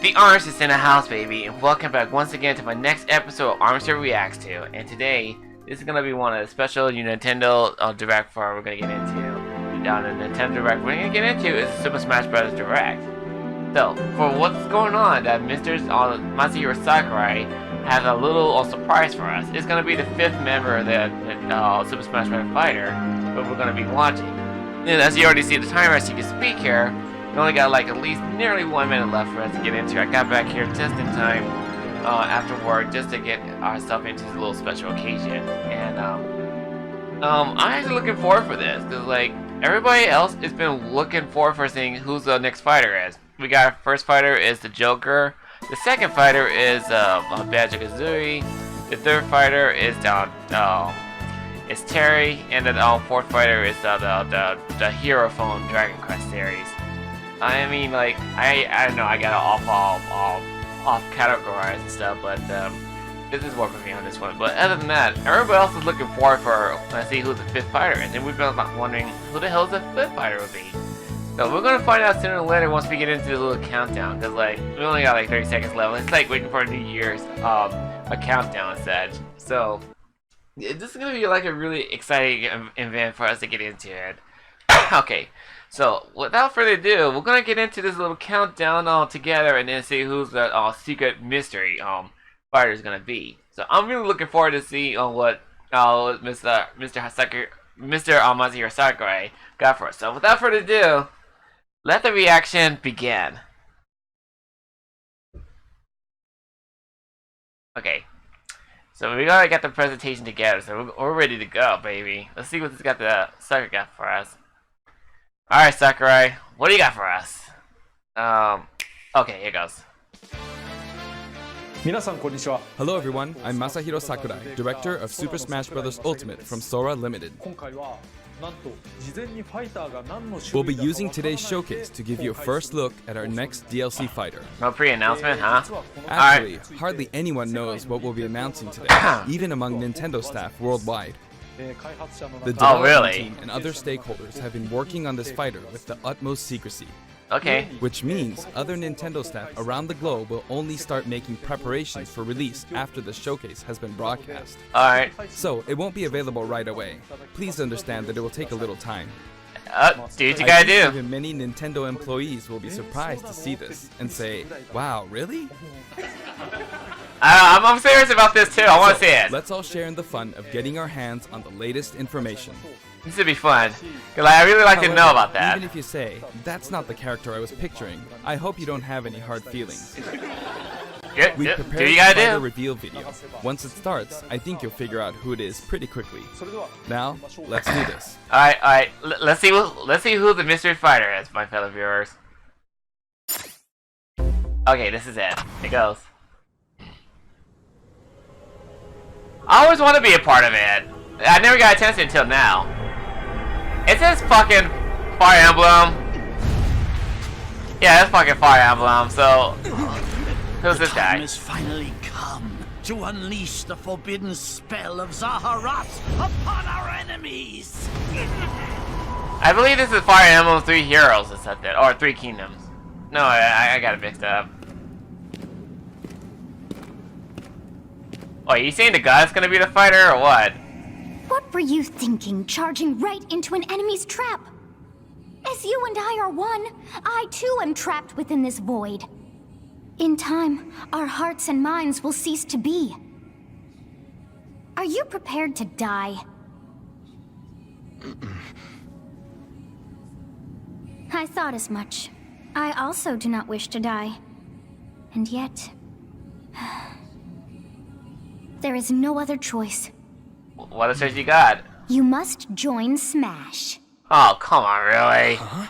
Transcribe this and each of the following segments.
The ARMster is in the house, baby, and welcome back once again to my next episode of ARMster Reacts to. And today, this is gonna be one of the special Nintendo Direct we're gonna get into. Down in Nintendo Direct we're gonna get into is Super Smash Bros. Direct. So, for what's going on, that Mr. Masahiro Sakurai has a little surprise for us. It's gonna be the 5th member of the Super Smash Bros. Fighter that we're gonna be watching. And as you already see the timer, as you can speak here. We only got like at least nearly 1 minute left for us to get into. I got back here just in time after work just to get ourselves into this little special occasion. And I'm actually looking forward for this because like everybody else has been looking forward for seeing who the next fighter is. We got our first fighter is the Joker. The second fighter is Banjo-Kazooie. The third fighter is is Terry, and the fourth fighter is the Hero Phone Dragon Quest series. I mean, like, I don't know, I gotta off categorize and stuff, but this is working for me on this one. But other than that, everybody else is looking forward for let's see who the 5th fighter is, and we've been wondering who the hell the 5th fighter will be. So we're gonna find out sooner or later once we get into the little countdown, because like we only got like 30 seconds left. It's like waiting for a New Year's a countdown set. So this is gonna be like a really exciting event for us to get into it. Okay. So, without further ado, we're gonna get into this little countdown all together and then see who's the secret mystery fighter is gonna be. So, I'm really looking forward to see what Mr. Masahiro Sakurai got for us. So, without further ado, let the reaction begin. Okay. So, we gotta get the presentation together, so we're ready to go, baby. Let's see what this got the Sakurai got for us. Alright, Sakurai, what do you got for us? Okay, here goes. Hello everyone, I'm Masahiro Sakurai, director of Super Smash Bros. Ultimate from Sora Limited. We'll be using today's showcase to give you a first look at our next DLC fighter. No pre-announcement, huh? Actually, hardly anyone knows what we'll be announcing today, even among Nintendo staff worldwide. The development team and other stakeholders have been working on this fighter with the utmost secrecy. Okay. Which means other Nintendo staff around the globe will only start making preparations for release after the showcase has been broadcast. Alright. So, it won't be available right away. Please understand that it will take a little time. Do what you gotta do. Even many Nintendo employees will be surprised to see this and say, wow, really? I'm serious about this too. I want to see it. Let's all share in the fun of getting our hands on the latest information. This would be fun. Cause I really like to know about that. Even if you say, that's not the character I was picturing, I hope you don't have any hard feelings. We prepared a reveal video. Once it starts, I think you'll figure out who it is pretty quickly. Now, let's do this. Alright. Let's see who the mystery fighter is, my fellow viewers. Okay, this is it. It goes. I always want to be a part of it. I never got a chance until now. It says fucking Fire Emblem. Yeah, it's fucking Fire Emblem. So, who's this guy? The time has finally come to unleash the forbidden spell of Zaharat upon our enemies. I believe this is Fire Emblem 3 Heroes or something, or 3 Kingdoms. No, I got it mixed up. Oh, are you saying the god's gonna be the fighter, or what? What were you thinking, charging right into an enemy's trap? As you and I are one, I too am trapped within this void. In time, our hearts and minds will cease to be. Are you prepared to die? I thought as much. I also do not wish to die. And yet... there is no other choice. What other choice you got? You must join Smash. Oh, come on, really? Huh?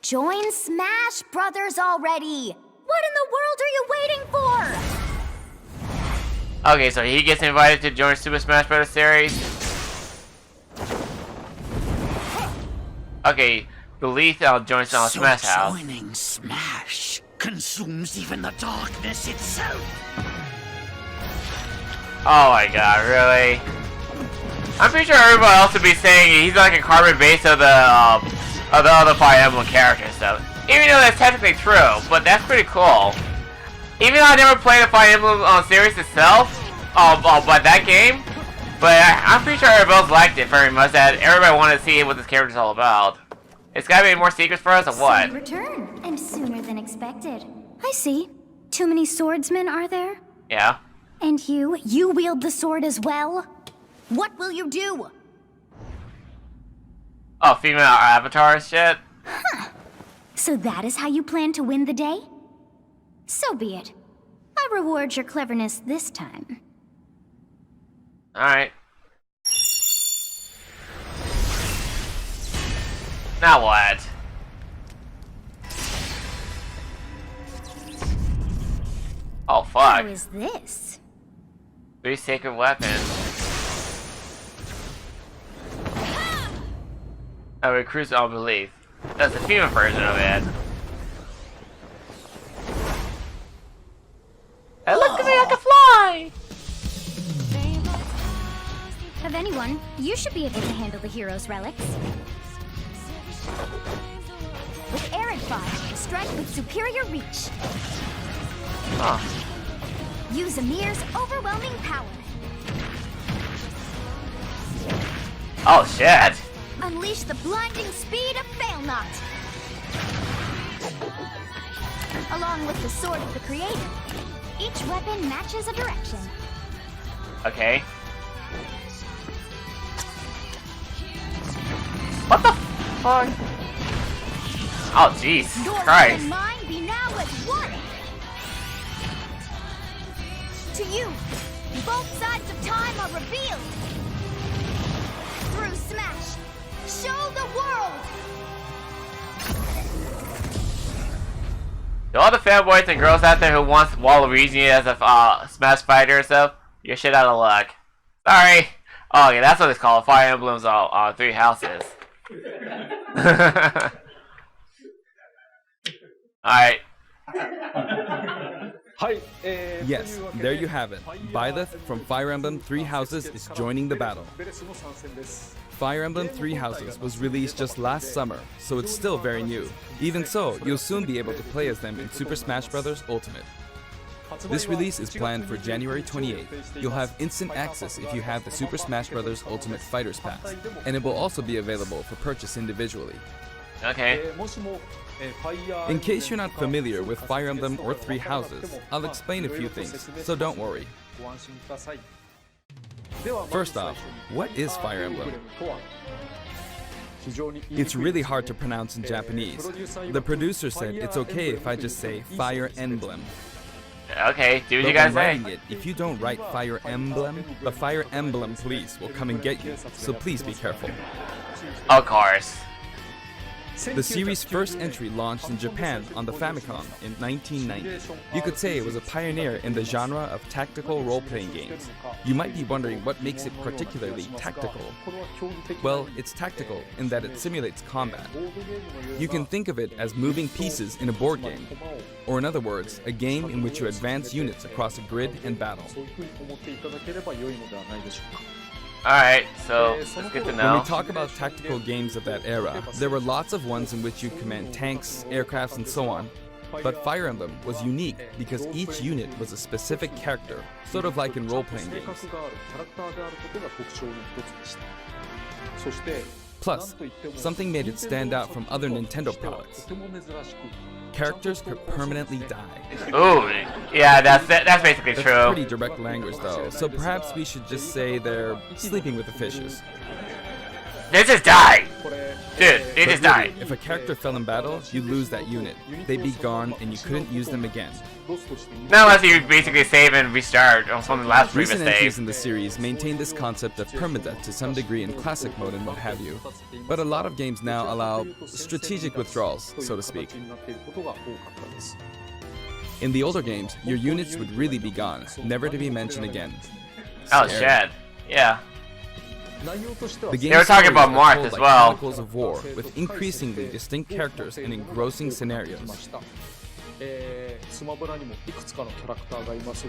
Join Smash Brothers already! What in the world are you waiting for? Okay, so he gets invited to join Super Smash Bros. Series. Okay, Belief joins Smash House. Joining Smash consumes even the darkness itself. Oh my god, really? I'm pretty sure everybody else would be saying he's like a carbon base of the other Fire Emblem characters. So Even though that's technically true, but that's pretty cool. Even though I never played the Fire Emblem series itself, by that game, but I'm pretty sure everybody else liked it very much. That everybody wanted to see what this character's all about. It's gotta be more secrets for us, or what? So you return, and sooner than expected. I see. Too many swordsmen, are there? Yeah. And you wield the sword as well? What will you do? Oh, female avatar shit? Huh. So that is how you plan to win the day? So be it. I reward your cleverness this time. Alright. Now what? Oh fuck. How is this? 3 sacred weapons. A recruit's unbelief. That's the female version of it. Hey, look at me, I can fly! Of anyone, you should be able to handle the hero's relics. With Arid Fire, strike with superior reach. Huh. Use Amir's overwhelming power. Oh shit! Unleash the blinding speed of Failnaught. Along with the Sword of the Creator, each weapon matches a direction. Okay. What the fuck? Oh jeez, Your Christ. and mine be now as one. To you, both sides of time are revealed. Through Smash, show the world. To all the fanboys and girls out there who wants Waluigi as a Smash fighter or stuff, you're shit out of luck. Sorry. Oh yeah, that's what it's called. Fire Emblem's 3 houses. Alright. Yes, there you have it. Byleth from Fire Emblem 3 Houses is joining the battle. Fire Emblem 3 Houses was released just last summer, so it's still very new. Even so, you'll soon be able to play as them in Super Smash Bros. Ultimate. This release is planned for January 28th. You'll have instant access if you have the Super Smash Bros. Ultimate Fighters Pass, and it will also be available for purchase individually. Okay. In case you're not familiar with Fire Emblem or 3 Houses, I'll explain a few things, so don't worry. First off, what is Fire Emblem? It's really hard to pronounce in Japanese. The producer said it's okay if I just say Fire Emblem. Okay, do what you But guys when say. writing it, if you don't write Fire Emblem, the Fire Emblem police will come and get you, so please be careful. Of course. The series' first entry launched in Japan on the Famicom in 1990. You could say it was a pioneer in the genre of tactical role-playing games. You might be wondering what makes it particularly tactical. Well, it's tactical in that it simulates combat. You can think of it as moving pieces in a board game, or in other words, a game in which you advance units across a grid and battle. Alright, so it's good to When know. we talk about tactical games of that era, there were lots of ones in which you command tanks, aircrafts, and so on. But Fire Emblem was unique because each unit was a specific character, sort of like in role-playing games. Plus, something made it stand out from other Nintendo products. Characters could permanently die. Ooh, yeah, that's basically That's true. pretty direct language though, so perhaps we should just say they're sleeping with the fishes. They just died! Dude, they just But really, died. if a character fell in battle, you'd lose that unit. They'd be gone and you couldn't use them again. Not unless you basically save and restart on some of the last previous Recent entries save. in the series maintain this concept of permadeath to some degree in classic mode and what have you. But a lot of games now allow strategic withdrawals, so to speak. In the older games, your units would really be gone, never to be mentioned again. Oh Scary. shit. Yeah. The They were talking about Marth as well. Chronicles of War, with increasingly distinct characters and engrossing scenarios.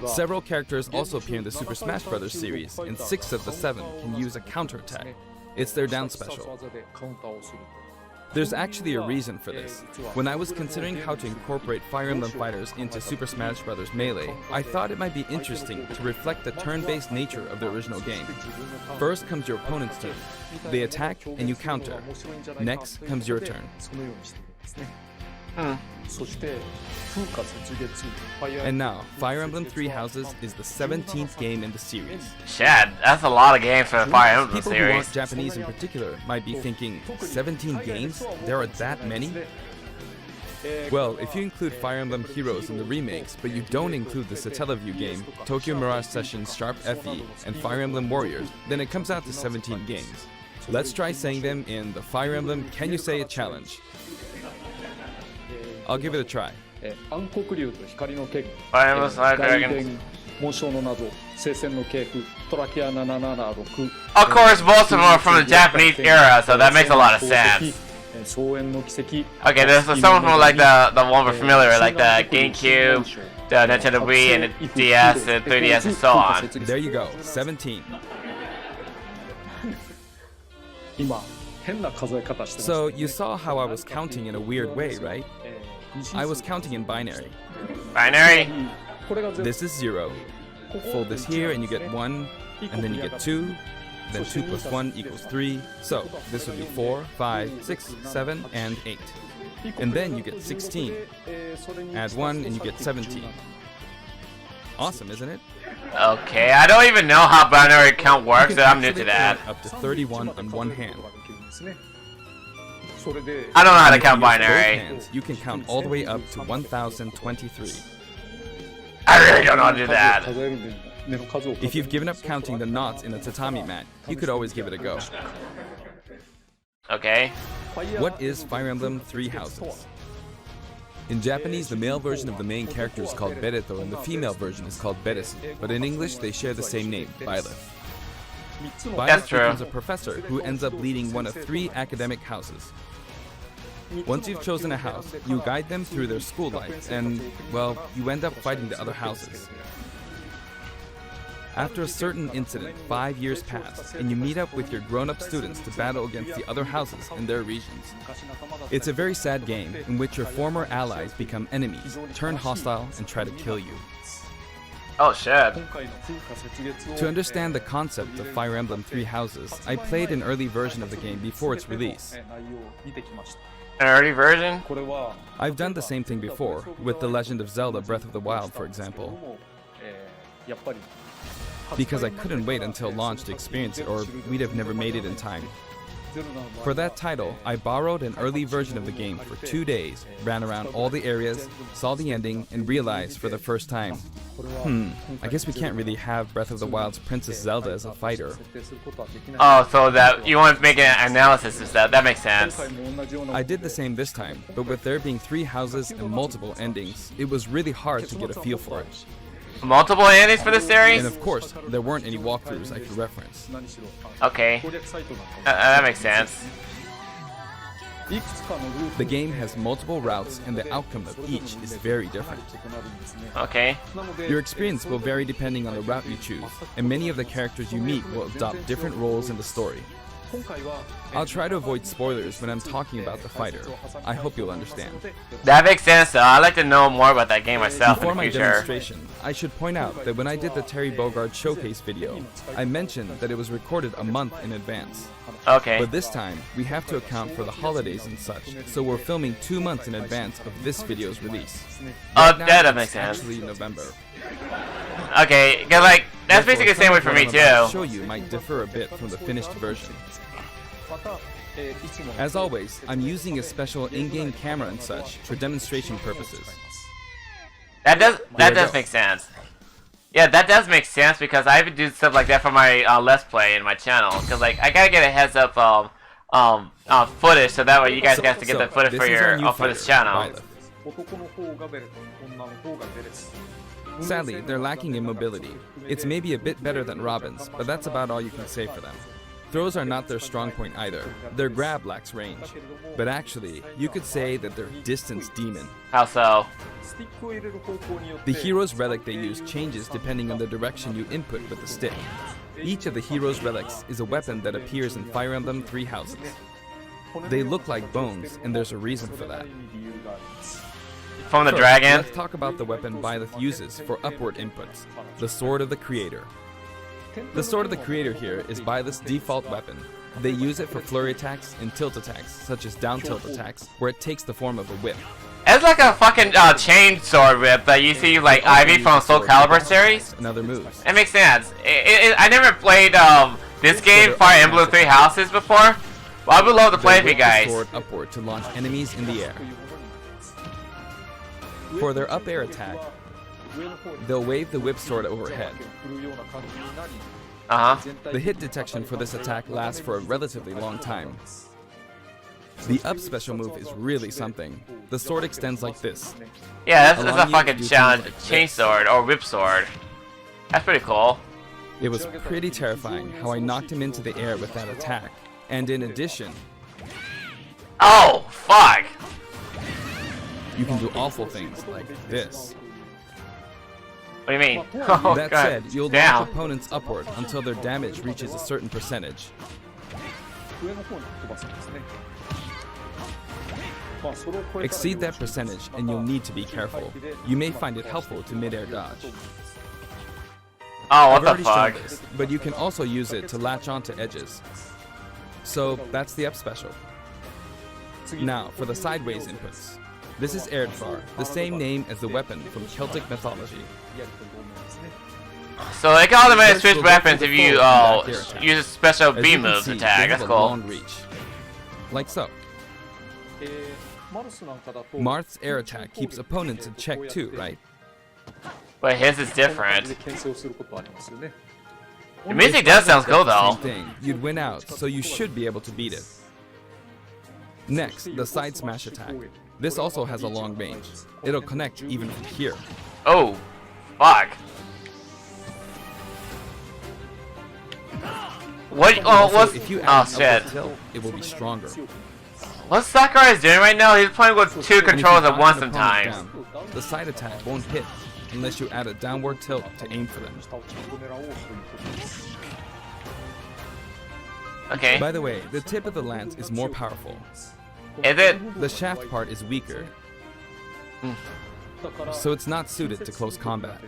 Several characters also appear in the Super Smash Bros. Series, and 6 of the 7 can use a counterattack. It's their down special. There's actually a reason for this. When I was considering how to incorporate Fire Emblem fighters into Super Smash Bros. Melee, I thought it might be interesting to reflect the turn-based nature of the original game. First comes your opponent's turn. They attack and you counter. Next comes your turn. And now, Fire Emblem Three Houses is the 17th game in the series. Shad, that's a lot of games for the Fire Emblem People series. who aren't Japanese in particular might be thinking, 17 games? There are that many? Well, if you include Fire Emblem Heroes in the remakes, but you don't include the Satellaview game, Tokyo Mirage Sessions Sharp FE, and Fire Emblem Warriors, then it comes out to 17 games. Let's try saying them in the Fire Emblem Can You Say It challenge. I'll give it a try. Fire Emblem Slide Dragon. Of course, most of them are from the Japanese era, so that makes a lot of sense. Okay, there's some from like the one we're familiar with, like the GameCube, the Nintendo Wii, and the DS, and 3DS, and so on. There you go, 17. So you saw how I was counting in a weird way, right? I was counting in binary. Binary? This is 0. Fold this here and you get 1, and then you get 2, then 2 plus 1 equals 3. So this would be 4, 5, 6, 7, and 8. And then you get 16. Add 1 and you get 17. Awesome, isn't it? Okay, I don't even know how binary count works, so I'm new to that. Up to 31 on one hand. I don't know how to count Both binary. hands, you can count all the way up to 1023. I really don't know how to do that. If you've given up counting the knots in a tatami mat, you could always give it a go. Okay. What is Fire Emblem Three Houses? In Japanese, the male version of the main character is called Bereto and the female version is called Beresu, but in English they share the same name, Byleth. Byleth becomes a professor who ends up leading one of 3 academic houses. Once you've chosen a house, you guide them through their school life and, well, you end up fighting the other houses. After a certain incident, 5 years pass, and you meet up with your grown-up students to battle against the other houses in their regions. It's a very sad game in which your former allies become enemies, turn hostile, and try to kill you. Oh shit. To understand the concept of Fire Emblem Three Houses, I played an early version of the game before its release. An early version? I've done the same thing before, with The Legend of Zelda Breath of the Wild, for example. Because I couldn't wait until launch to experience it, or we'd have never made it in time. For that title, I borrowed an early version of the game for 2 days, ran around all the areas, saw the ending, and realized for the first time, I guess we can't really have Breath of the Wild's Princess Zelda as a fighter. Oh, so that you want to make an analysis of that. That makes sense. I did the same this time, but with there being 3 houses and multiple endings, it was really hard to get a feel for it. Multiple endings for this series? And of course, there weren't any walkthroughs I could reference. Okay. That makes sense. The game has multiple routes and the outcome of each is very different. Okay. Your experience will vary depending on the route you choose, and many of the characters you meet will adopt different roles in the story. I'll try to avoid spoilers when I'm talking about the fighter. I hope you'll understand. That makes sense though. I'd like to know more about that game myself Before in the my future. demonstration, I should point out that when I did the Terry Bogard showcase video, I mentioned that it was recorded a month in advance. Okay. But this time, we have to account for the holidays and such, so we're filming 2 months in advance of this video's release. Oh, Right now, that it's makes sense. actually November. Okay, cause like that's Therefore, basically the same way for me some of what I'm about to too. show you might differ a bit from the finished version. As always, I'm using a special in-game camera and such for demonstration purposes. That There does you make sense. Yeah, that does make sense because I even do stuff like that for my Let's Play in my channel. Cause like I gotta get a heads up footage so that way you guys get to get the footage this for is your our new for this fighter, channel. Byleth. Sadly, they're lacking in mobility. It's maybe a bit better than Robin's, but that's about all you can say for them. Throws are not their strong point either. Their grab lacks range. But actually, you could say that they're distance demon. How so? The hero's relic they use changes depending on the direction you input with the stick. Each of the hero's relics is a weapon that appears in Fire Emblem Three Houses. They look like bones, and there's a reason for that. From the First, dragon? let's talk about the weapon Byleth uses for upward inputs, the Sword of the Creator. The Sword of the Creator here is Byleth's default weapon. They use it for flurry attacks and tilt attacks, such as down tilt attacks, where it takes the form of a whip. It's like a fucking chain sword whip that you see like Ivy from Soul Calibur series. And other moves. It makes sense. I never played this game, Fire Emblem Three Houses, before. But I would love to play with you guys. Sword upward to launch enemies in the air. For their up air attack, they'll wave the whip sword overhead. The hit detection for this attack lasts for a relatively long time. The up special move is really something. The sword extends like this. Yeah, that's a fucking chain sword or whip sword. That's pretty cool. It was pretty terrifying how I knocked him into the air with that attack. And in addition, oh, fuck! You can do awful things like this. What do you mean? Oh, that God. said, you'll launch opponents upward until their damage reaches a certain percentage. Exceed that percentage and you'll need to be careful. You may find it helpful to mid-air dodge. Oh, what I've the already fuck? shown this, but you can also use it to latch onto edges. So that's the up special. Now, for the sideways inputs. This is Erdvar, the same name as the weapon from Celtic mythology. So they can automatically switch weapons if you use a special As B you can moves see, attack. they That's have a cool. long reach. Like so. Marth's air attack keeps opponents in check too, right? But his is different. The music does sound cool though. Same thing. You'd win out, so you should be able to beat it. Next, the side smash attack. This also has a long range. It'll connect even from here. Oh, fuck. What? Oh, Also, what's? if you Oh add shit. upward tilt, it will be stronger. What's Sakurai doing right now? He's playing with two And if you controllers at knock once an opponent sometimes. down, the side attack won't hit unless you add a downward tilt to aim for them. Okay. By the way, the tip of the lance is more powerful. Is it? The shaft part is weaker. So it's not suited to close combat.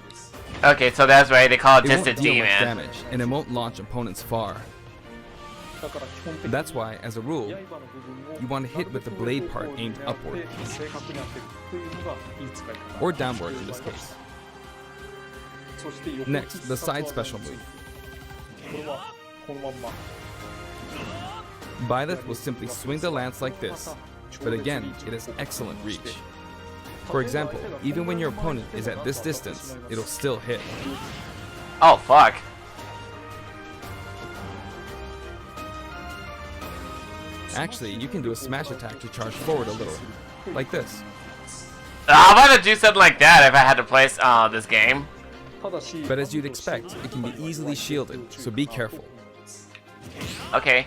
Okay, so that's right. They call it It won't Distant deal much Demon. damage, and it won't launch opponents far. That's why, as a rule, you want to hit with the blade part aimed upward. Or downward in this case. Next, the side special move. Byleth will simply swing the lance like this, but again, it has excellent reach. For example, even when your opponent is at this distance, it'll still hit. Oh fuck. Actually, you can do a smash attack to charge forward a little, like this. I'm about to do something like that if I had to play this game. But as you'd expect, it can be easily shielded, so be careful. Okay.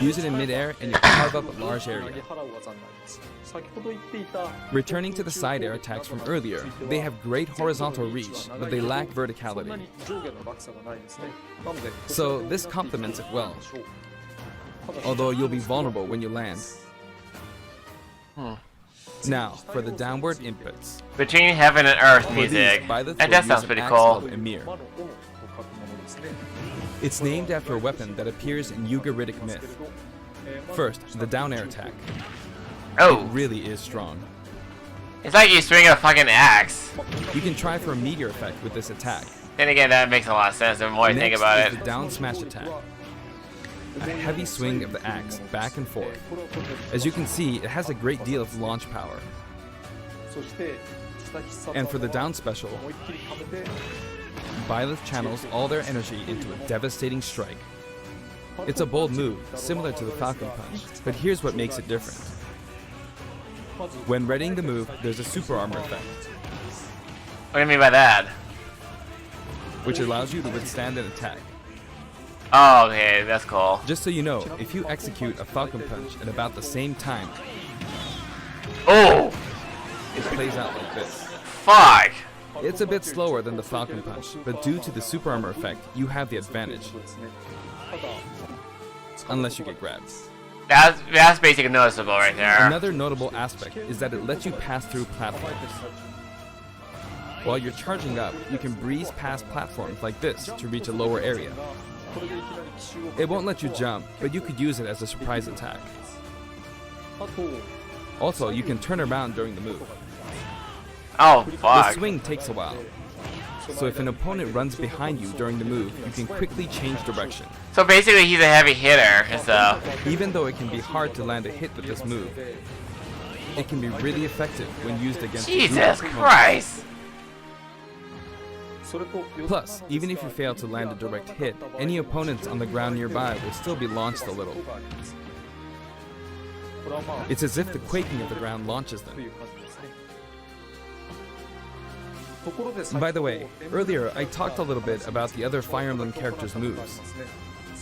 Use it in midair and you'll carve up a large area. Returning to the side air attacks from earlier, they have great horizontal reach, but they lack verticality. So this complements it well, although you'll be vulnerable when you land. Now, for the downward inputs. Between Heaven and Earth For music. these, Byleth That will sounds use pretty an cool. axe of Emir. It's named after a weapon that appears in Ugaritic myth. First, the down air attack. It Oh, really is strong. it's like you swing a fucking axe. You can try for a meteor effect with this attack. Then again, that makes a lot of sense the more you think Next about is it. the down smash attack. A heavy swing of the axe back and forth. As you can see, it has a great deal of launch power. And for the down special, Byleth channels all their energy into a devastating strike. It's a bold move, similar to the Falcon Punch, but here's what makes it different. When readying the move, there's a super armor effect, What do you mean by that? which allows you to withstand an attack. Oh, okay, that's cool. Just so you know, if you execute a Falcon Punch at about the same time, Oh, it plays out like this. fuck. It's a bit slower than the Falcon Punch, but due to the super armor effect, you have the advantage. Unless you get grabbed. That's basically noticeable right there. Another notable aspect is that it lets you pass through platforms. While you're charging up, you can breeze past platforms like this to reach a lower area. It won't let you jump, but you could use it as a surprise attack. Also, you can turn around during the move. Oh, The fuck. swing takes a while. So if an opponent runs behind you during the move, you can quickly change direction. So basically, he's a heavy hitter, so... Even though it can be hard to land a hit with this move, it can be really effective when used against Jesus Christ! Plus, even if you fail to land a direct hit, any opponents on the ground nearby will still be launched a little. It's as if the quaking of the ground launches them. By the way, earlier I talked a little bit about the other Fire Emblem characters' moves.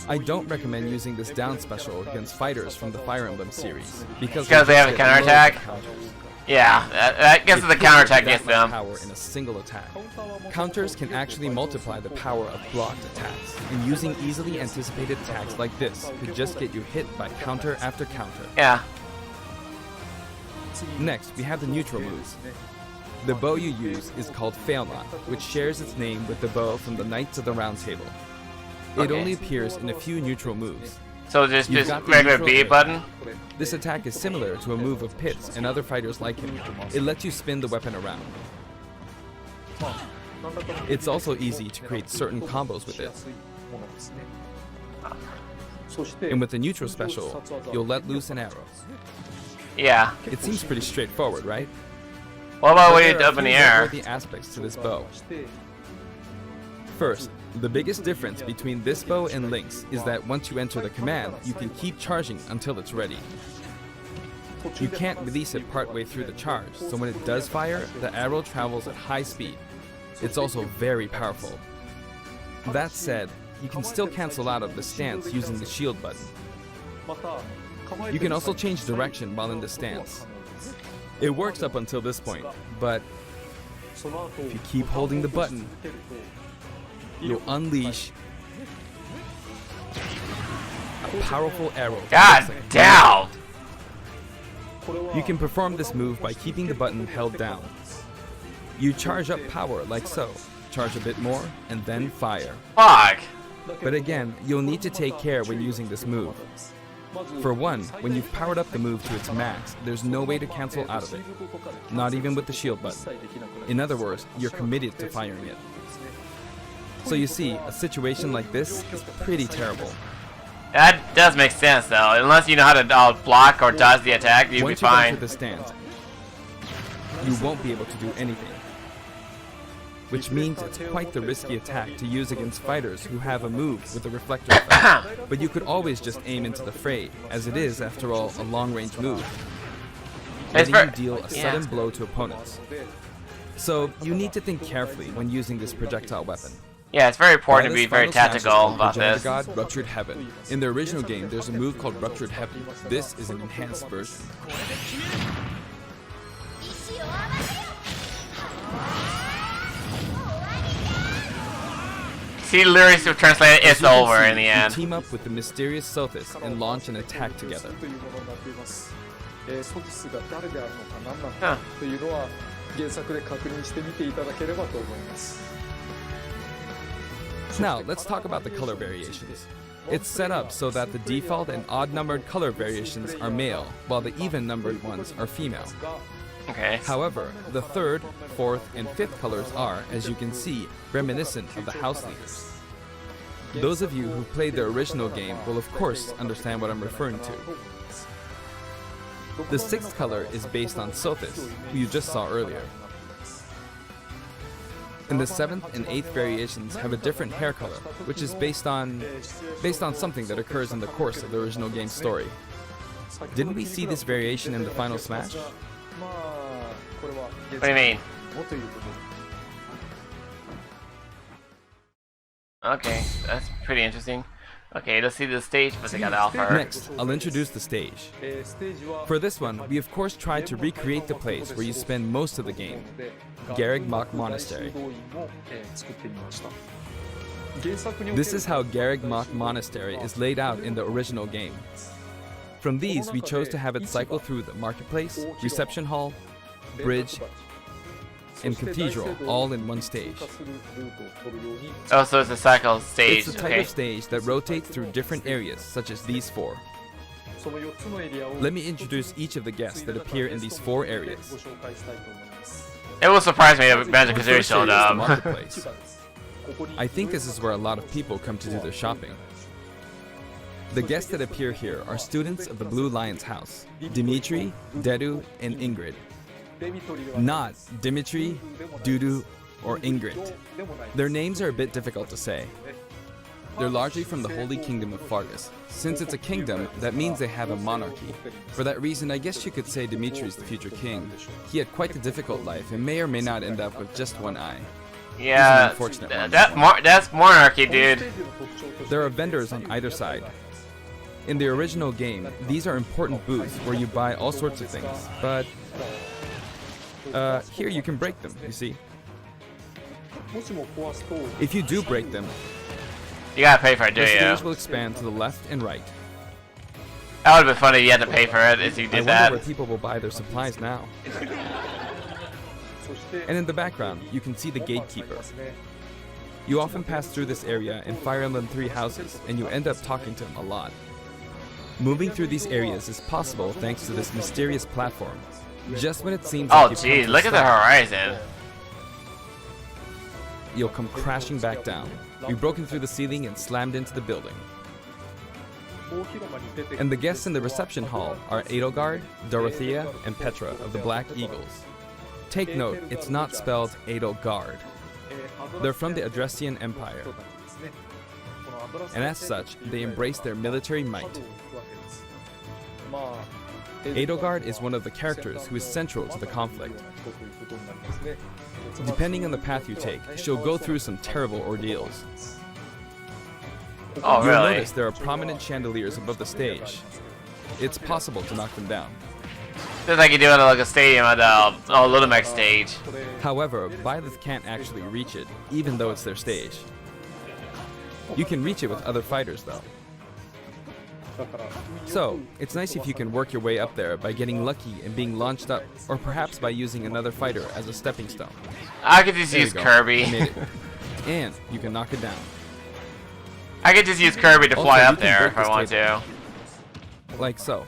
I don't recommend using this down special against fighters from the Fire Emblem series because they have a counterattack? Yeah, that gets the counterattack gets them. Power in a single attack. Counters can actually multiply the power of blocked attacks, and using easily anticipated attacks like this could just get you hit by counter after counter. Yeah. Next, we have the neutral moves. The bow you use is called Failnaught, which shares its name with the bow from the Knights of the Round Table. It only appears in a few neutral moves. So just You've got the regular neutral B grip. button? This attack is similar to a move of Pit's and other fighters like him. It lets you spin the weapon around. It's also easy to create certain combos with it. And with the neutral special, you'll let loose an arrow. Yeah. It seems pretty straightforward, right? What about But when there it's are up in a the few air? noteworthy aspects to this bow. First, the biggest difference between this bow and Link's is that once you enter the command, you can keep charging until it's ready. You can't release it partway through the charge, so when it does fire, the arrow travels at high speed. It's also very powerful. That said, you can still cancel out of the stance using the shield button. You can also change direction while in the stance. It works up until this point, but if you keep holding the button, you'll unleash a powerful arrow. God damn! You can perform this move by keeping the button held down. You charge up power like so, charge a bit more, and then fire. Fuck! But again, you'll need to take care when using this move. For one, when you've powered up the move to its max, there's no way to cancel out of it. Not even with the shield button. In other words, you're committed to firing it. So you see, a situation like this is pretty terrible. That does make sense though. Unless you know how to block or dodge the attack, you'll be Once you fine. enter the stance, you won't be able to do anything. Which means it's quite the risky attack to use against fighters who have a move with a reflector effect. But you could always just aim into the fray, as it is, after all, a long-range move. Letting you deal a sudden blow to opponents. So you need to think carefully when using this projectile weapon. Yeah, it's very important to be very Final smash is tactical called about Progenitor this. God, Ruptured Heaven. In the original game, there's a move called Ruptured Heaven. This is an enhanced version. See, lyrics to translate it, it's As you can over see, in the you end. team up with the mysterious Sothis and launch an attack together. Huh. Now, let's talk about the color variations. It's set up so that the default and odd-numbered color variations are male, while the even-numbered ones are female. Okay. However, the third, fourth, and fifth colors are, as you can see, reminiscent of the house leaders. Those of you who played the original game will of course understand what I'm referring to. The sixth color is based on Sothis, who you just saw earlier. And the seventh and eighth variations have a different hair color, which is based on something that occurs in the course of the original game's story. Didn't we see this variation in the final Smash? What do you mean? Okay, that's pretty interesting. Okay, let's see the stage, but they got Alpha. Next, I'll introduce the stage. For this one, we of course tried to recreate the place where you spend most of the game, Garreg Mach Monastery. This is how Garreg Mach Monastery is laid out in the original game. From these, we chose to have it cycle through the marketplace, reception hall, bridge, and cathedral all in one stage. Oh, so it's a cycle stage. It's the type of stage that rotates through different areas, such as these 4. Let me introduce each of the guests that appear in these 4 areas. It will surprise me if Magic The Kazooie first showed area is the up. marketplace. I think this is where a lot of people come to do their shopping. The guests that appear here are students of the Blue Lion's house, Dimitri, Dedu, and Ingrid. Not Dimitri, Dudu, or Ingrid. Their names are a bit difficult to say. They're largely from the Holy Kingdom of Fargus. Since it's a kingdom, that means they have a monarchy. For that reason, I guess you could say Dimitri's the future king. He had quite a difficult life and may or may not end up with just one eye. Yeah, that's monarchy, dude. There are vendors on either side. In the original game, these are important booths where you buy all sorts of things, but here you can break them, you see. If you do break them, you gotta pay for it, do the you? stage will expand to the left and right. That would've been funny if you had to pay for it if you I did wonder that. where people will buy their supplies now. And in the background, you can see the gatekeeper. You often pass through this area in Fire Emblem 3 houses, and you end up talking to him a lot. Moving through these areas is possible thanks to this mysterious platform. Just when it seems Oh, like you've come geez, to a look at the stop, horizon. you'll come crashing back down. We've broken through the ceiling and slammed into the building. And the guests in the reception hall are Edelgard, Dorothea, and Petra of the Black Eagles. Take note, it's not spelled Edelgard. They're from the Adressian Empire. And as such, they embrace their military might. Edelgard is one of the characters who is central to the conflict. Depending on the path you take, she'll go through some terrible ordeals. Oh, You'll really? notice there are prominent chandeliers above the stage. It's possible to knock them down. Just like you do at like a stadium at the Little Mac stage. However, Byleth can't actually reach it, even though it's their stage. You can reach it with other fighters, though. So, it's nice if you can work your way up there by getting lucky and being launched up, or perhaps by using another fighter as a stepping stone. I could just There use you go. Kirby. I made it. And you can knock it down. I could just use Kirby to Also, fly you up can there break if I this want table. to. Like so.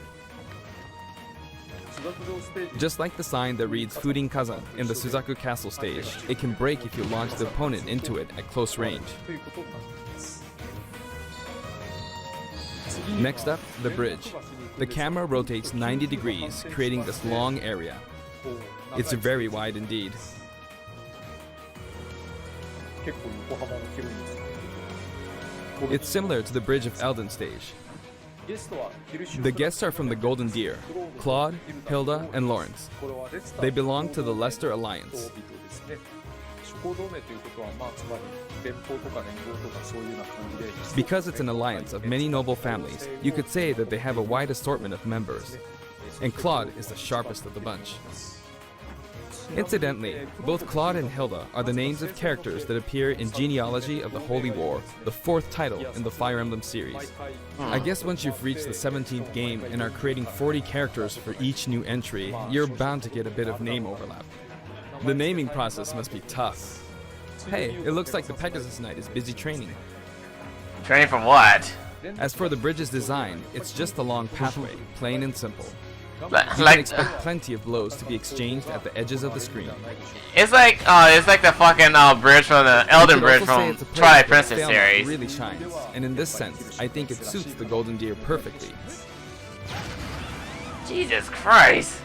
Just like the sign that reads Furin Kazan in the Suzaku Castle stage, it can break if you launch the opponent into it at close range. Next up, the bridge. The camera rotates 90 degrees, creating this long area. It's very wide indeed. It's similar to the Bridge of Elden stage. The guests are from the Golden Deer, Claude, Hilda, and Lawrence. They belong to the Leicester Alliance. Because it's an alliance of many noble families, you could say that they have a wide assortment of members. And Claude is the sharpest of the bunch. Incidentally, both Claude and Hilda are the names of characters that appear in Genealogy of the Holy War, the 4th title in the Fire Emblem series. I guess once you've reached the 17th game and are creating 40 characters for each new entry, you're bound to get a bit of name overlap. The naming process must be tough. Hey, it looks like the Pegasus Knight is busy training. Training from what? As for the bridge's design, it's just a long pathway, plain and simple. You can Like, expect plenty of blows to be exchanged at the edges of the screen. it's like the fucking bridge from the Elden You could Bridge also say from it's a place Twilight where Princess Thelma series. really shines, and in this sense, I think it suits the Golden Deer perfectly. Jesus Christ.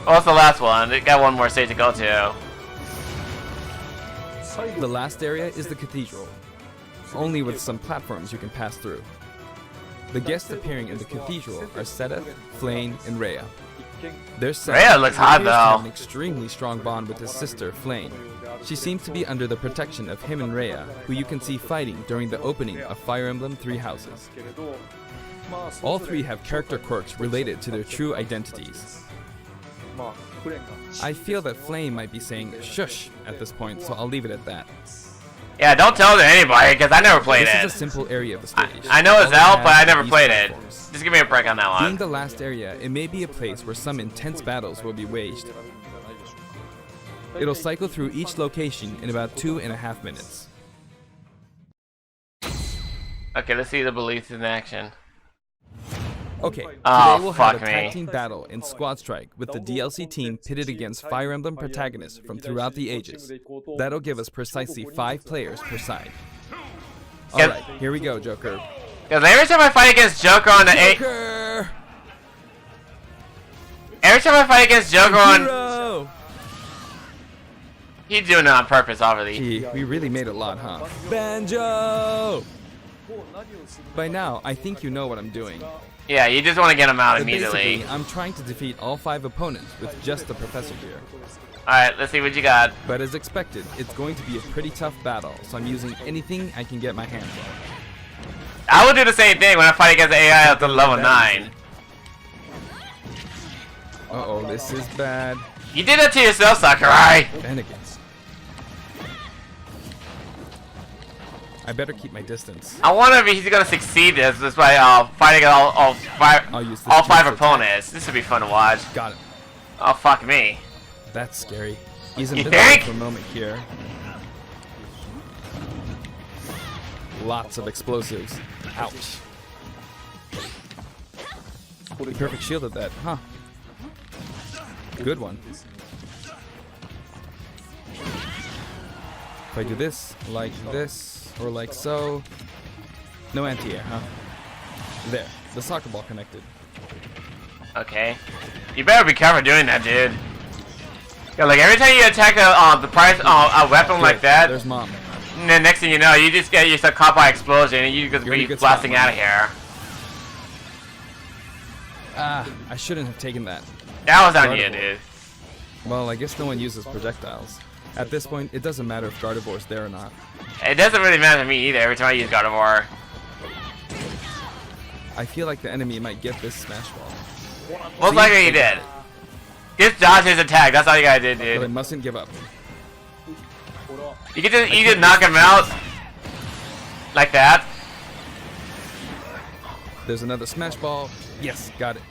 Oh, it's the last one. They got one more stage to go to. The last area is the cathedral, only with some platforms you can pass through. The guests appearing in the cathedral are Sedith, Flame, and Rhea. There's Sedith, Rhea looks hot, who appears to have though. an extremely strong bond with his sister, Flame. She seems to be under the protection of him and Rhea, who you can see fighting during the opening of Fire Emblem 3 Houses. All three have character quirks related to their true identities. I feel that Flame might be saying shush at this point, so I'll leave it at that. Yeah, don't tell it to anybody, because I never played This it. is a simple area of the stage. I know it's All out, it but I has never is played these it. platforms. Just give me a break on that Being one. the last area, it may be a place where some intense battles will be waged. It'll cycle through each location in about 2.5 minutes. Okay, let's see the beliefs in action. Okay, today Oh, we'll fuck have a me. tag team battle in Squad Strike with the DLC team pitted against Fire Emblem protagonists from throughout the ages. That'll give us precisely 5 players per side. Yep. Alright, here we go, Joker. Because every time I fight against Joker on the Joker! every time I fight against Joker on, Hero! he's doing it on purpose, obviously. Gee, we really made a lot, huh? Banjo! By now, I think you know what I'm doing. Yeah, you just want to get him out immediately. Basically, I'm trying to defeat all 5 opponents with just the Professor gear. Alright, let's see what you got. But as expected, it's going to be a pretty tough battle, so I'm using anything I can get my hands on. I will do the same thing when I fight against AI up to level 9. Uh-oh, this is bad. You did that to yourself, Sakurai! Shenanigans. I better keep my distance. I wonder if he's gonna succeed this just by fighting all I'll use this all 5 juice attack. opponents. This would be fun to watch. Got it. Oh, fuck me. That's scary. He's in You bit think? for a moment here. Lots of explosives. Ouch. He perfect shielded that, huh? Good one. If I do this, or like so. No anti-air, huh? There, the soccer ball connected. Okay. You better be careful doing that, dude. Yeah, like every time you attack a weapon like that, There's Mom. and then next thing you know, you just get yourself caught by explosion and you just You're in a be good blasting spot, out of here. Ah, I shouldn't have taken that. That was on you, Gardevoir. dude. Well, I guess no one uses projectiles. At this point, it doesn't matter if Gardevoir's there or not. It doesn't really matter to me either every time I use Gardevoir. I feel like the enemy might get this Smash Ball. Most likely he did. Just dodge his attack, that's all you gotta do, But I dude. mustn't give up. You can just either knock him out like that. There's another Smash Ball. Yes, got it.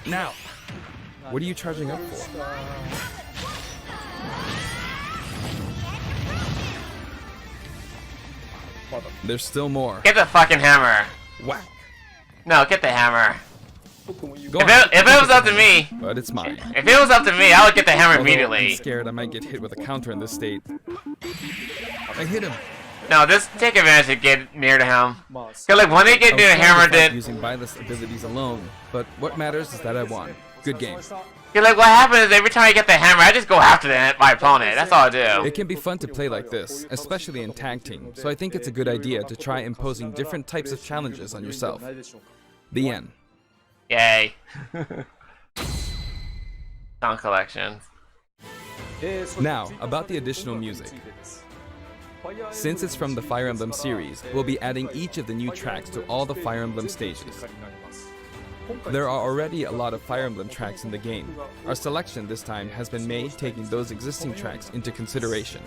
Now, what are you charging up for? There's still more. Get the fucking hammer. Whack. No, get the hammer. Go on. If it was up to me, But it's mine. if it was up to me, I would get the hammer Although I'm immediately. scared I might get hit with a counter in this state. I hit him. No, just take advantage to get near to him. Cause like when they get I near was the trying hammer, to fight then using mindless abilities alone, but what matters is that I won. Good game. you're like what happens is every time I get the hammer, I just go after my opponent. That's all I do. It can be fun to play like this, especially in tag team, so I think it's a good idea to try imposing different types of challenges on yourself. The end. Yay. Sound collections. Now, about the additional music. Since it's from the Fire Emblem series, we'll be adding each of the new tracks to all the Fire Emblem stages. There are already a lot of Fire Emblem tracks in the game. Our selection this time has been made taking those existing tracks into consideration.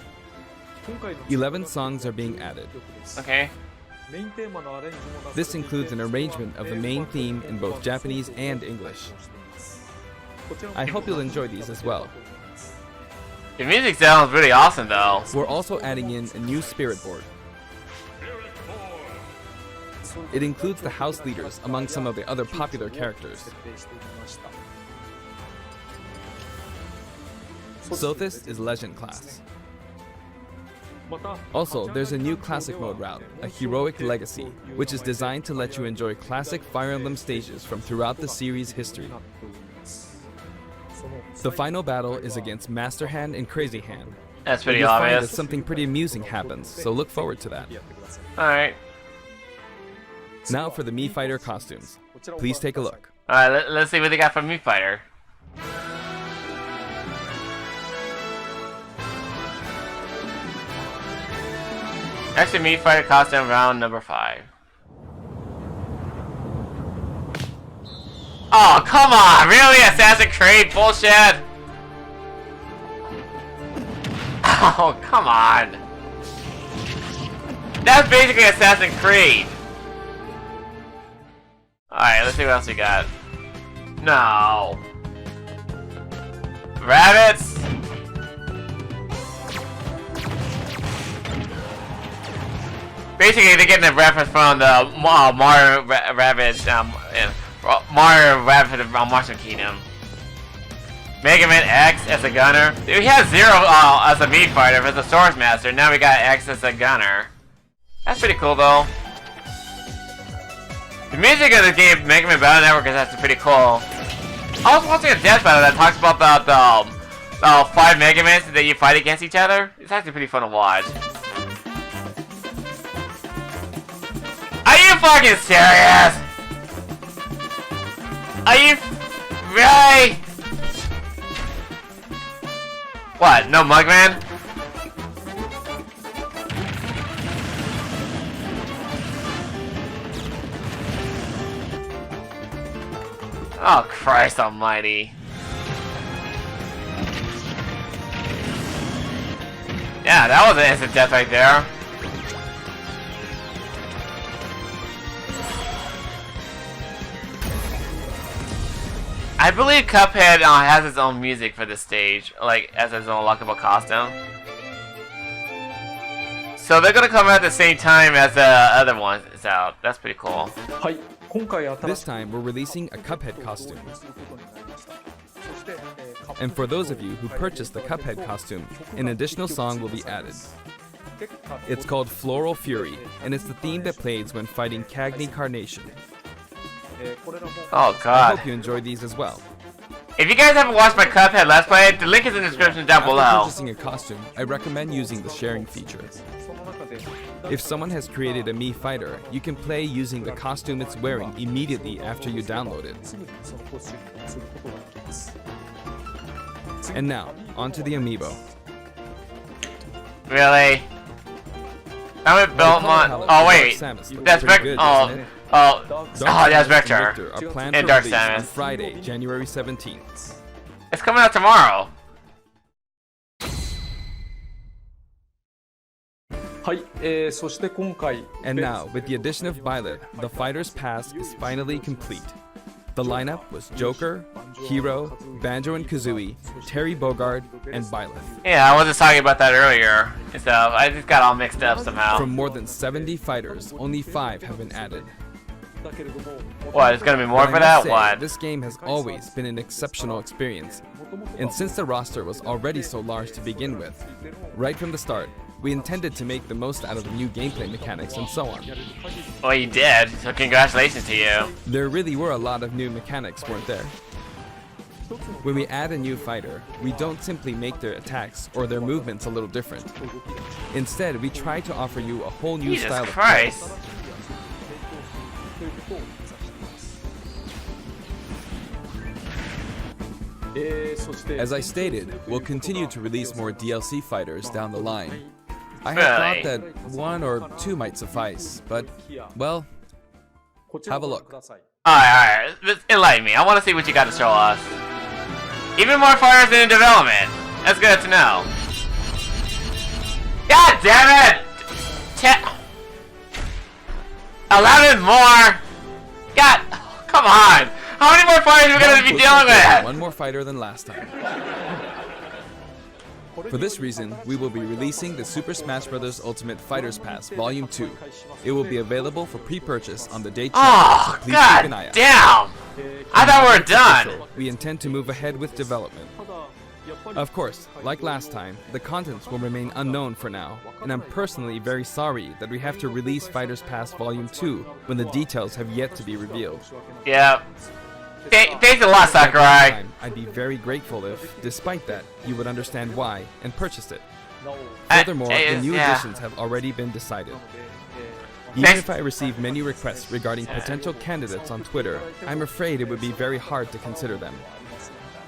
11 songs are being added. Okay. This includes an arrangement of the main theme in both Japanese and English. I hope you'll enjoy these as well. The music sounds really awesome though. We're also adding in a new spirit board. It includes the house leaders among some of the other popular characters. Sothis is Legend class. Also, there's a new classic mode route, a Heroic Legacy, which is designed to let you enjoy classic Fire Emblem stages from throughout the series' history. The final battle is against Master Hand and Crazy Hand. That's pretty You'll find that obvious. something pretty amusing happens, so look forward to that. Alright. Now for the Mii Fighter costumes. Please take a look. Alright, let's see what they got from Mii Fighter. Actually, Mii Fighter costume round number 5. Oh, come on! Really? Assassin's Creed bullshit? Oh, come on. That's basically Assassin's Creed. Alright, let's see what else we got. No. Rabbits? Basically, they're getting a reference from the Mario Rabbids, Mario Rabbids Mushroom Kingdom. Mega Man X as a gunner. We had Zero as a meat fighter, as a Swords Master. Now we got X as a gunner. That's pretty cool, though. The music of the game, Mega Man Battle Network, is actually pretty cool. I was watching a death battle that talks about the 5 Mega Mans that you fight against each other. It's actually pretty fun to watch. Are you fucking serious? Are you really? What? No Mugman? Oh Christ Almighty! Yeah, that was an instant death right there. I believe Cuphead has its own music for this stage, like as its own lockable costume. So they're gonna come out at the same time as the other ones is out. That's pretty cool. This time we're releasing a Cuphead costume. And for those of you who purchased the Cuphead costume, an additional song will be added. It's called Floral Fury, and it's the theme that plays when fighting Cagney Carnation. Oh god. I hope you enjoy these as well. If you guys haven't watched my Cuphead Let's Play, the link is in the description down below. After purchasing a costume, I recommend using the sharing feature. If someone has created a Mii fighter, you can play using the costume it's wearing immediately after you download it. And now, onto the amiibo. Really? I'm at Belmont. Oh wait, that's Vector. That's Vector. And Dark Samus. On Friday, January 17th. It's coming out tomorrow. And now, with the addition of Violet, the Fighter's Pass is finally complete. The lineup was Joker, Hero, Banjo and Kazooie, Terry Bogard, and Byleth. Yeah, I was just talking about that earlier. So I just got all mixed up somehow. From more than 70 fighters, only 5 have been added. What, there's gonna be more for that? What? This game has always been an exceptional experience. And since the roster was already so large to begin with, right from the start, we intended to make the most out of the new gameplay mechanics and so on. Well, you did, so congratulations to you. There really were a lot of new mechanics, weren't there? When we add a new fighter, we don't simply make their attacks or their movements a little different. Instead, we try to offer you a whole new style of play. As I stated, we'll continue to release more DLC fighters down the line. I had thought that 1 or 2 might suffice, but, well, have a look. Alright, enlighten me. I want to see what you got to show us. Even more fighters in development. That's good to know. God damn it! 11 more! God, come on! How many more fighters are we going to be dealing with? 1 more fighter than last time. For this reason, we will be releasing the Super Smash Bros. Ultimate Fighters Pass Volume 2. It will be available for pre-purchase on the date. Oh, so God keep an eye out. Damn! I thought we were done. We intend to move ahead with development. Of course, like last time, the contents will remain unknown for now, and I'm personally very sorry that we have to release Fighters Pass Volume 2 when the details have yet to be revealed. Yep. Thanks a lot, Sakurai. I'd be very grateful if, despite that, you would understand why and purchased it. Furthermore, the new additions have already been decided. Even if I receive many requests regarding potential candidates on Twitter, I'm afraid it would be very hard to consider them.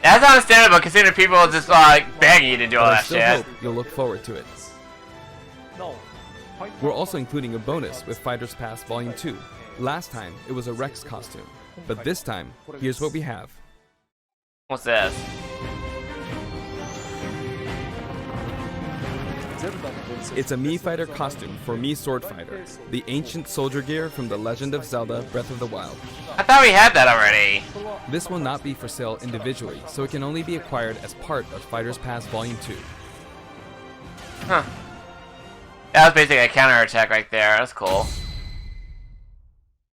That's understandable, considering people are just like begging you to do all that shit. I still hope you'll look forward to it. We're also including a bonus with Fighters Pass Volume 2. Last time, it was a Rex costume. But this time, here's what we have. What's this? It's a Mii Fighter costume for Mii Sword Fighter, the ancient soldier gear from The Legend of Zelda Breath of the Wild. I thought we had that already. This will not be for sale individually, so it can only be acquired as part of Fighters Pass Volume 2. Huh. That was basically a counterattack right there. That's cool.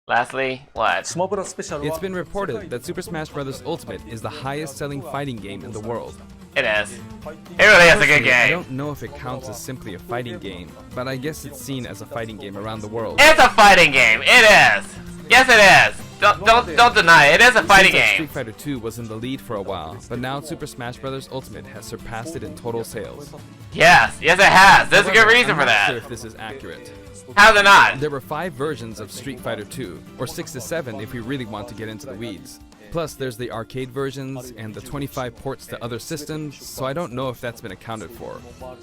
Lastly, what? It's been reported that Super Smash Bros. Ultimate is the highest-selling fighting game in the world. It is. It really is a good I game. don't know if it counts as simply a fighting game, but I guess it's seen as a fighting game around the world. It's a fighting game. It is. Yes, it is. Don't deny it. It is a fighting Seems like game. Street Fighter 2 was in the lead for a while, but now Super Smash Bros. Ultimate has surpassed it in total sales. Yes, it has. There's a good reason I'm for not that. sure if this is accurate. How's it not? There were 5 versions of Street Fighter 2, or 6 to 7 if we really want to get into the weeds. Plus, there's the arcade versions and the 25 ports to other systems, so I don't know if that's been accounted for.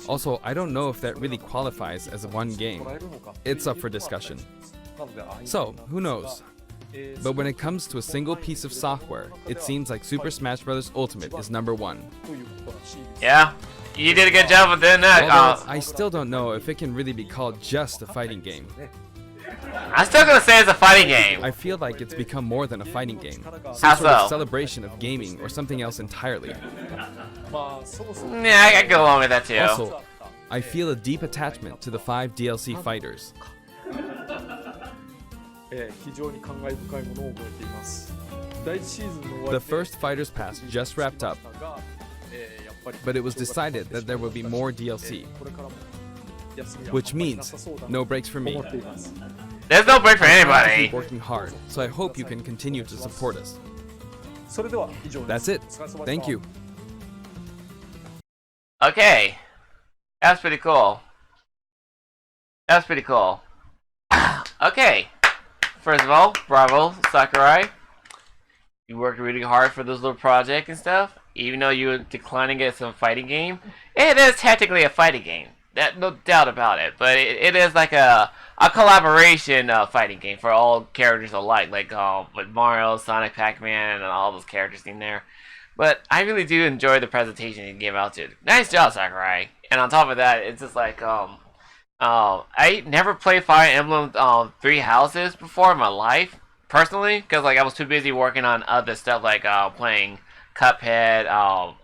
Also, I don't know if that really qualifies as one game. It's up for discussion. So, who knows? But when it comes to a single piece of software, it seems like Super Smash Bros. Ultimate is #1. Yeah, you did a good job of doing that. Although, I still don't know if it can really be called just a fighting game. I'm still gonna say it's a fighting game. I feel like it's become more than a fighting game. How Some sort of so? celebration of gaming or something else entirely. Yeah, I can go along with that too. Also, I feel a deep attachment to the 5 DLC fighters. The first Fighters Pass just wrapped up, but it was decided that there will be more DLC, which means no breaks for me. There's no break for I anybody. keep working hard, so I hope you can continue to support us. That's it. Thank you. Okay, that's pretty cool. That's pretty cool. Okay, first of all, bravo, Sakurai. You worked really hard for this little project and stuff. Even though you were declining it as a fighting game, it is technically a fighting game. That no doubt about it. But it is like a collaboration fighting game for all characters alike, like with Mario, Sonic, Pac-Man, and all those characters in there. But I really do enjoy the presentation you gave out to it. Nice job, Sakurai. And on top of that, it's just like I never played Fire Emblem 3 Houses before in my life, personally, because like I was too busy working on other stuff like playing Cuphead,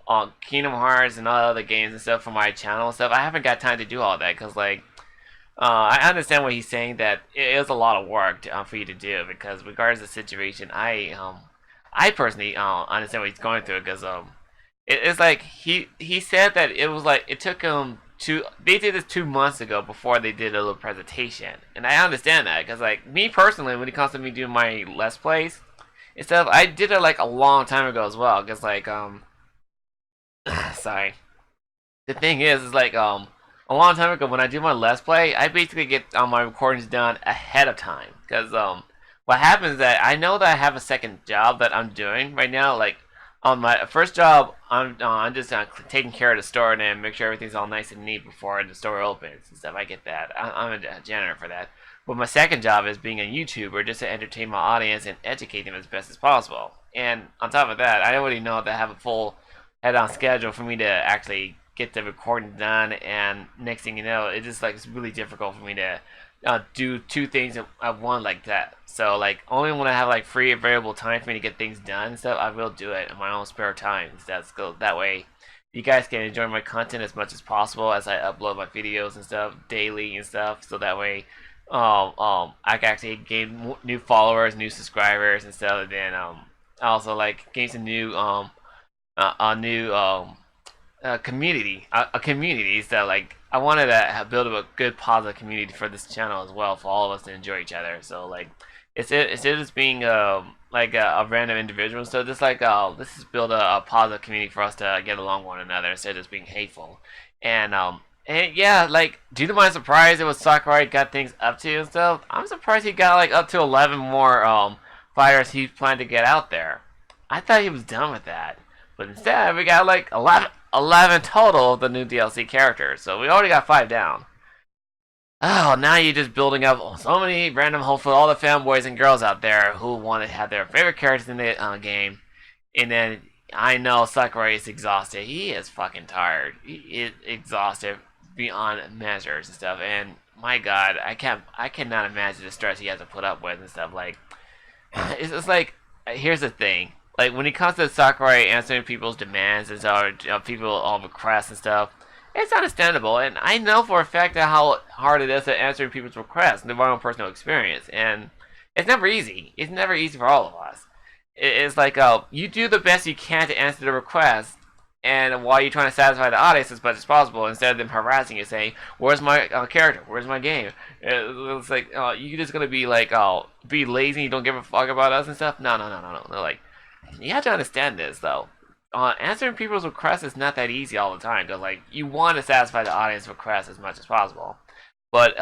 on Kingdom Hearts, and all other games and stuff for my channel and stuff. I haven't got time to do all that because like I understand what he's saying, that it is a lot of work for you to do, because regardless of the situation, I personally understand what he's going through, because it's like he said that it was like it took him they did this 2 months ago before they did a little presentation, and I understand that because like me personally, when it comes to me doing my Let's Plays and stuff, I did it like a long time ago as well, because like sorry, the thing is like a long time ago when I do my Let's Play, I basically get my recordings done ahead of time, because what happens is that I know that I have a second job that I'm doing right now. Like on my first job, I'm just taking care of the store and then make sure everything's all nice and neat before the store opens and stuff. I get that. I'm a janitor for that. But my second job is being a YouTuber, just to entertain my audience and educate them as best as possible. And on top of that, I already know that I have a full head-on schedule for me to actually get the recording done. And next thing you know, it's just like it's really difficult for me to do 2 things at one like that. So like only when I have like free available time for me to get things done and stuff, I will do it in my own spare time. That way you guys can enjoy my content as much as possible as I upload my videos and stuff daily and stuff. So that way I can actually gain new followers, new subscribers and stuff, and then also like gain some new community, a community. So like I wanted to build a good positive community for this channel as well, for all of us to enjoy each other. So like instead of just being like a random individual, so just like let's just build a positive community for us to get along with one another instead of just being hateful. And yeah, like due to my surprise, it was Sakurai got things up to and stuff. I'm surprised he got like up to 11 more fighters he planned to get out there. I thought he was done with that, but instead we got like 11 total of the new DLC characters. So we already got 5 down. Oh, now you're just building up so many random hopes for all the fanboys and girls out there who want to have their favorite characters in the game. And then I know Sakurai is exhausted. He is fucking tired. He is exhausted beyond measures and stuff. And my God, I cannot imagine the stress he has to put up with and stuff. Like, it's like, here's the thing. Like, when it comes to Sakurai answering people's demands and so people all requests and stuff, it's understandable. And I know for a fact that how hard it is to answering people's requests in my own personal experience. And it's never easy. It's never easy for all of us. It's like, you do the best you can to answer the request, and while you're trying to satisfy the audience as much as possible, instead of them harassing you, saying, "Where's my character? Where's my game?" It's like, you're just gonna be like, be lazy, you don't give a fuck about us and stuff. No. Like, you have to understand this though. Answering people's requests is not that easy all the time, because like you want to satisfy the audience requests as much as possible. But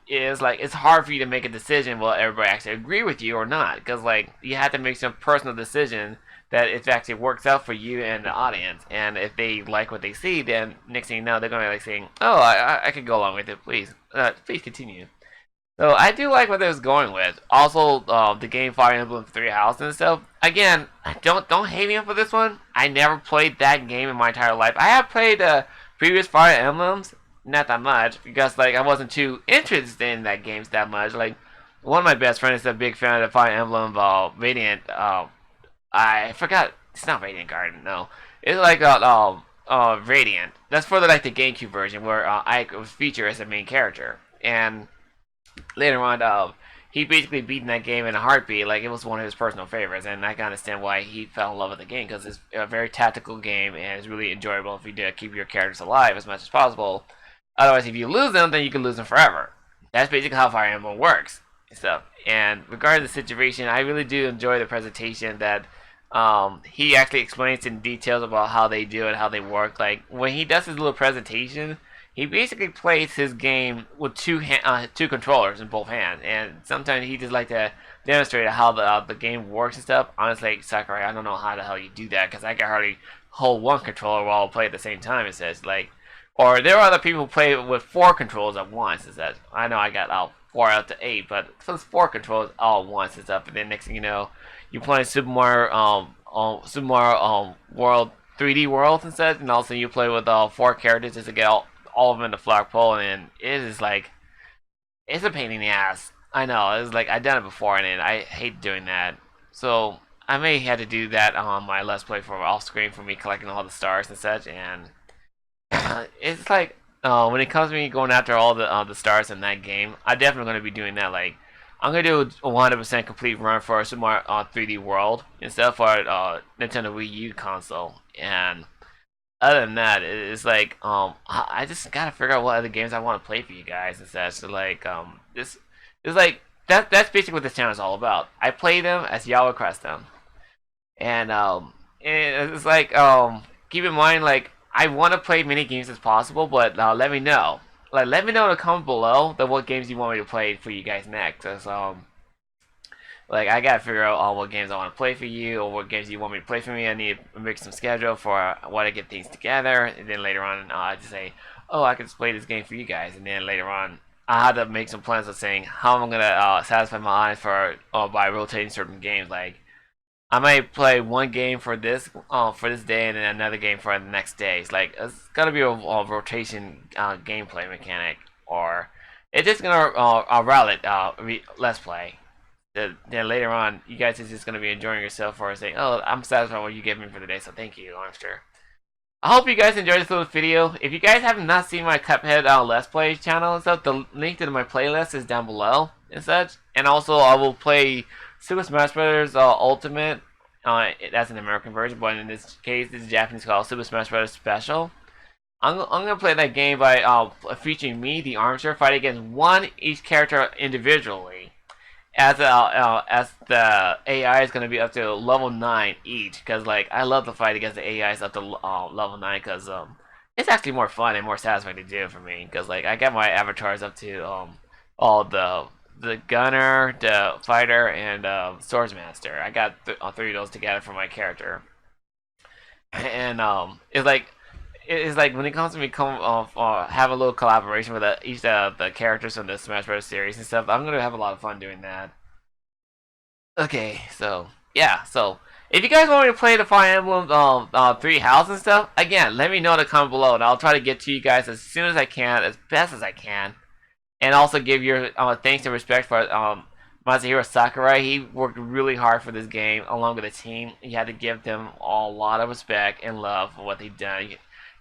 it's like it's hard for you to make a decision will everybody actually agree with you or not, because like you have to make some personal decision that it actually works out for you and the audience. And if they like what they see, then next thing you know, they're gonna be like saying, "Oh, I can go along with it. Please, please continue." So I do like what they was going with. Also, the game Fire Emblem Three Houses and stuff. Again, don't hate me for this one. I never played that game in my entire life. I have played previous Fire Emblems. Not that much, because like I wasn't too interested in that games that much. Like one of my best friends is a big fan of the Fire Emblem Radiant. I forgot, it's not Radiant Garden. No, it's like Radiant. That's for the GameCube version where Ike was featured as the main character, and later on he basically beat that game in a heartbeat. Like it was one of his personal favorites, and I can understand why he fell in love with the game, because it's a very tactical game and it's really enjoyable if you do keep your characters alive as much as possible. Otherwise, if you lose them, then you can lose them forever. That's basically how Fire Emblem works. And regarding the situation, I really do enjoy the presentation that he actually explains in details about how they do it, how they work. Like when he does his little presentation, he basically plays his game with two controllers in both hands. And sometimes he just like to demonstrate how the game works and stuff. Honestly, Sakurai, I don't know how the hell you do that, because I can hardly hold one controller while I play at the same time. It says like. Or there are other people who play with 4 controls at once. Is that I know I got 4 out to 8, but it's 4 controls all at once and stuff. And then next thing you know, you're playing Super Mario World 3D World instead, and also you play with 4 characters just to get all of them in the flagpole, and it is like it's a pain in the ass. I know it's like I've done it before, and I hate doing that. So I may have to do that on my Let's Play for off screen for me collecting all the stars and such, and. It's like when it comes to me going after all the stars in that game, I'm definitely going to be doing that. Like I'm going to do a 100% complete run for Super Mario 3D World instead for Nintendo Wii U console. And other than that, it's like I just gotta figure out what other games I want to play for you guys and such. So like this is like that's basically what this channel is all about. I play them as y'all request them, and it's like keep in mind like. I want to play many games as possible, but let me know. Like, let me know in the comments below what games you want me to play for you guys next. Cause like I gotta figure out what games I want to play for you, or what games you want me to play for me. I need to make some schedule for when I get things together, and then later on I just say, oh, I can just play this game for you guys, and then later on I have to make some plans of saying how I'm gonna satisfy my audience for by rotating certain games. Like. I might play one game for this day and then another game for the next day. It's like it's gotta be a rotation gameplay mechanic, or it's just gonna let's play. Then later on, you guys are just gonna be enjoying yourself for saying, "Oh, I'm satisfied with what you gave me for the day, so thank you, ARMster." I hope you guys enjoyed this little video. If you guys have not seen my Cuphead Let's Play channel and stuff, the link to my playlist is down below and such. And also, I will play Super Smash Bros. Ultimate. That's an American version, but in this case, it's Japanese called Super Smash Bros. Special. I'm gonna play that game by featuring me, the ARMster, fighting against each character individually. As the AI is gonna be up to level 9 each, because like I love to fight against the AIs up to level 9, because it's actually more fun and more satisfying to do for me. Because like I got my avatars up to all the gunner, the fighter, and swordsmaster. I got 3 of those together for my character, and it's like when it comes to me have a little collaboration with each of the characters from the Smash Bros. Series and stuff. I'm gonna have a lot of fun doing that. Okay, so yeah, so If you guys want me to play the Fire Emblem 3 House and stuff, again, let me know in the comment below, and I'll try to get to you guys as soon as I can, as best as I can. And also give your thanks and respect for Masahiro Sakurai. He worked really hard for this game along with the team. You had to give them a lot of respect and love for what they've done.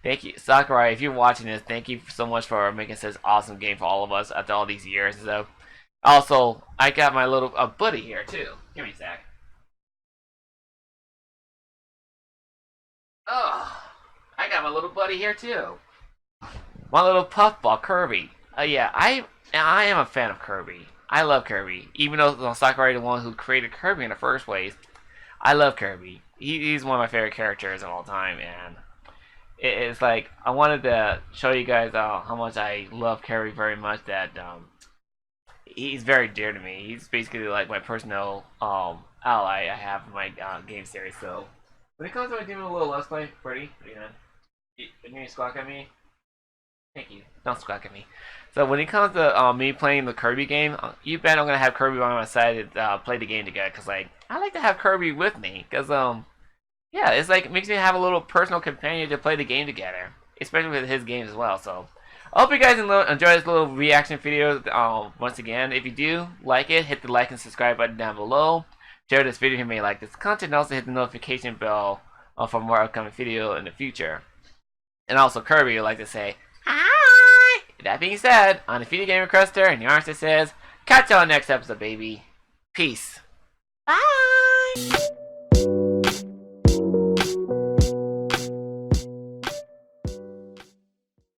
Thank you, Sakurai. If you're watching this, thank you so much for making such an awesome game for all of us after all these years. So, also, I got my little buddy here too. Give me a sec. Oh, I got my little buddy here too. My little puffball, Kirby. Yeah, I am a fan of Kirby. I love Kirby. Even though Sakurai is the one who created Kirby in the first place, I love Kirby. He's one of my favorite characters of all time, and it's like I wanted to show you guys how much I love Kirby very much. That he's very dear to me. He's basically like my personal ally I have in my game series. So when it comes to doing a little Let's Play, pretty, you gonna squawk at me? Thank you. Don't squawk at me. So when it comes to me playing the Kirby game, you bet I'm gonna have Kirby by my side to play the game together. Cause like I like to have Kirby with me. Cause yeah, it's like it makes me have a little personal companion to play the game together, especially with his games as well. So I hope you guys enjoy this little reaction video. Once again, if you do like it, hit the like and subscribe button down below. Share this video if you may like this content. And also hit the notification bell for more upcoming video in the future. And also Kirby would like to say hi. That being said, on the Video Game Requester, and the ARMster says, catch y'all next episode, baby. Peace. Bye.